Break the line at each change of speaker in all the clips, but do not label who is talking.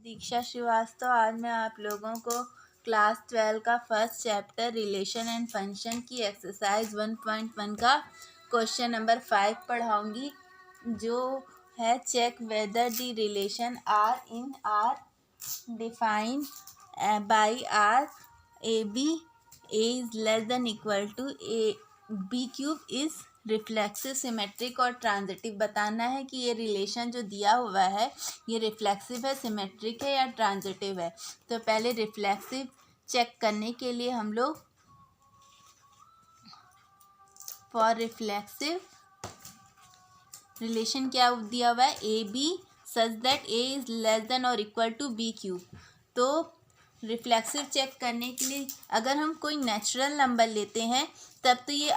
दीक्षा श्रीवास्तव। आज मैं आप लोगों को क्लास 12 का first chapter relation and function की एक्सरसाइज 1.1 का क्वेश्चन नंबर 5 पढ़ाऊंगी, जो है check whether the relation R in R defined by R A B is less than equal to A B cube is reflexive, symmetric और transitive. बताना है कि ये रिलेशन जो दिया हुआ है ये रिफ्लेक्सिव है, सिमेट्रिक है या ट्रांजिटिव है। तो पहले रिफ्लेक्सिव चेक करने के लिए हम लोग फॉर रिफ्लेक्सिव रिलेशन क्या दिया हुआ है, A B such that A is less than और इक्वल टू बी क्यूब। तो रिफ्लेक्सिव चेक करने के लिए अगर हम कोई नेचुरल नंबर लेते हैं तब तो ये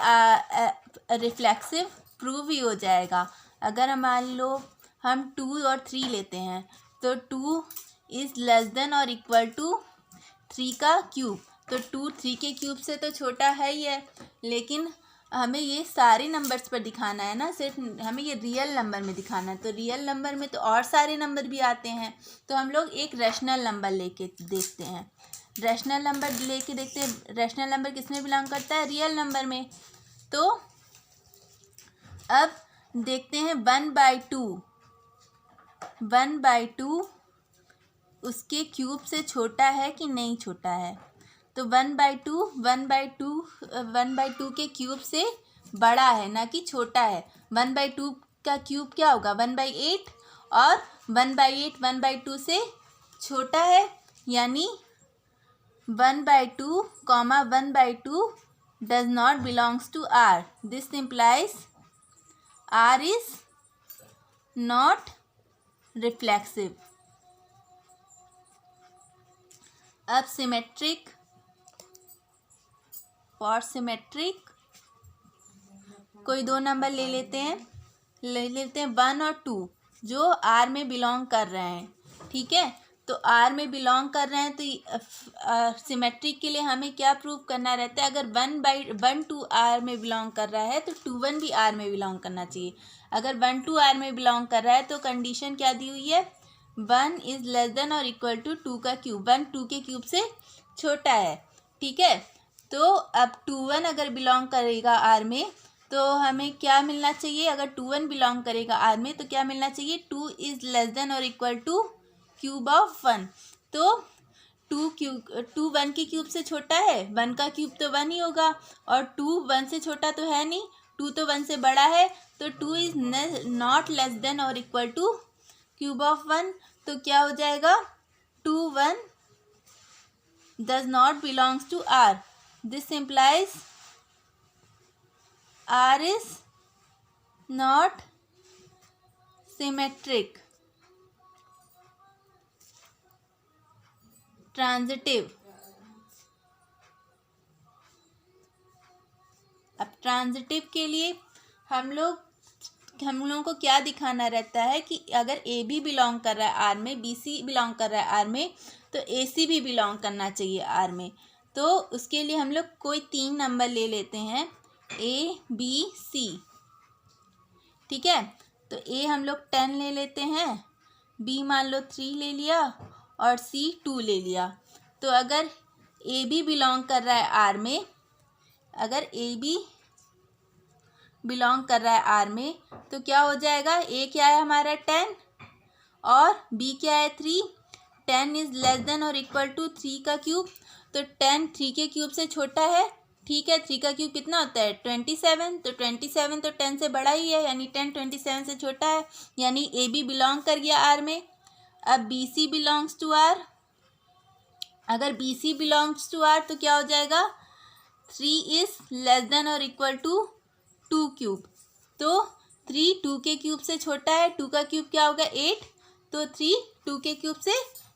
रिफ्लेक्सिव प्रूव ही हो जाएगा। अगर हम मान लो हम 2 और 3 लेते हैं तो 2 इज़ लेस देन और इक्वल टू 3 का क्यूब। तो 2 3 के क्यूब से तो छोटा है ही है, लेकिन हमें ये सारे नंबर्स पर दिखाना है ना, सिर्फ हमें ये रियल नंबर में दिखाना है। तो रियल नंबर में तो और सारे नंबर भी आते हैं, तो हम लोग एक रैशनल नंबर लेके देखते हैं। रैशनल नंबर लेके देखते हैं, रैशनल नंबर किस में बिलोंग करता है, रियल नंबर में। तो अब देखते हैं 1/2 उसके क्यूब से छोटा है कि नहीं छोटा है। तो 1/2 के क्यूब से बड़ा है ना कि छोटा है। 1/2 का क्यूब क्या होगा, 1/8, और 1/8 1/2 से छोटा है, यानी 1/2, 1/2 does not belongs to R. This implies R is not reflexive. अब सिमेट्रिक, फॉर सिमेट्रिक कोई दो नंबर ले लेते हैं 1 और 2 जो R में बिलोंग कर रहे हैं। ठीक है, तो R में बिलोंग कर रहे हैं तो सिमेट्रिक के लिए हमें क्या प्रूव करना रहता है, अगर 1/2 R में बिलोंग कर रहा है तो 2 भी R में बिलोंग करना चाहिए। अगर 1 R में बिलोंग कर रहा है तो कंडीशन क्या दी हुई है, 1 इज लेस देन और इक्वल टू 2 का क्यूब। 1 2 के क्यूब से छोटा है। ठीक है, तो अब 2 अगर बिलोंग करेगा R में तो हमें क्या मिलना चाहिए, अगर 2 बिलोंग करेगा R में तो क्या मिलना चाहिए, 2 इज लेस देन और इक्वल टू क्यूब ऑफ 1। तो 2 1 के क्यूब से छोटा है, 1 का क्यूब तो 1 ही होगा, और 2 1 से छोटा तो है नहीं, 2 तो 1 से बड़ा है। तो 2 इज नॉट लेस देन और इक्वल टू क्यूब ऑफ 1। तो क्या हो जाएगा, 2 1 does not belongs to R. This implies R is not symmetric. Transitive, अब ट्रांजिटिव के लिए हम लोगों को क्या दिखाना रहता है कि अगर ए बी बिलोंग कर रहा है आर में, बी सी बिलोंग कर रहा है आर में, तो ए सी भी बिलोंग करना चाहिए आर में। तो उसके लिए हम लोग कोई 3 नंबर ले लेते हैं, ए बी सी। ठीक है, तो ए हम लोग 10 ले लेते हैं, बी मान लो 3 ले लिया और सी 2 ले लिया। तो अगर ए बी बिलोंग कर रहा है आर में, अगर ए बी बिलोंग कर रहा है आर में तो क्या हो जाएगा, ए क्या है हमारा 10 और बी क्या है 3। 10 इज लेस देन और इक्वल टू 3 का क्यूब। तो 10 3 के क्यूब से छोटा है। ठीक है, 3 का क्यूब कितना होता है 27। तो 27 तो 10 से बड़ा ही है, यानी 10 27 से छोटा है, यानी ए बी बिलोंग कर गया आर में। अब B C belongs to R, अगर B C belongs to R तो क्या हो जाएगा, 3 इज लेस देन और इक्वल टू 2 क्यूब। तो 3 2 के क्यूब से छोटा है, 2 का क्यूब क्या होगा 8। तो 3 2 के क्यूब से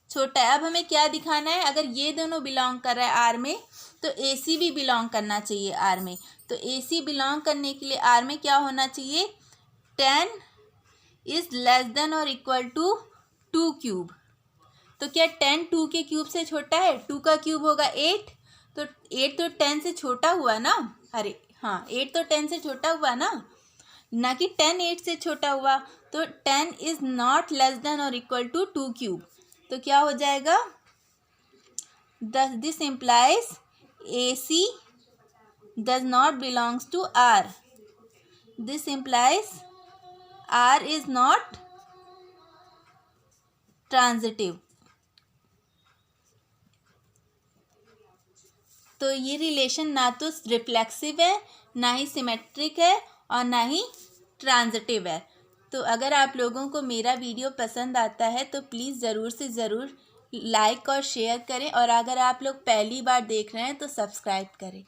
छोटा है। अब हमें क्या दिखाना है, अगर ये दोनों बिलोंग कर रहा है आर में तो ए सी भी बिलोंग करना चाहिए आर में। तो ए सी बिलोंग करने के लिए आर में क्या होना चाहिए, 10 इज लेस देन और इक्वल टू 2 क्यूब। तो क्या 10 2 के क्यूब से छोटा है, 2 का क्यूब होगा 8। तो 8 तो 10 से छोटा हुआ ना, अरे हाँ 8 तो 10 से छोटा हुआ ना कि 10 8 से छोटा हुआ। तो 10 इज नॉट लेस देन और इक्वल टू 2 क्यूब। तो क्या हो जाएगा, this implies AC does not belongs to R. This implies R is not transitive. तो ये रिलेशन ना तो रिफ्लेक्सिव है, ना ही सिमेट्रिक है, और ना ही ट्रांजिटिव है। तो अगर आप लोगों को मेरा वीडियो पसंद आता है तो प्लीज़ ज़रूर से ज़रूर लाइक और शेयर करें, और अगर आप लोग पहली बार देख रहे हैं तो सब्सक्राइब करें।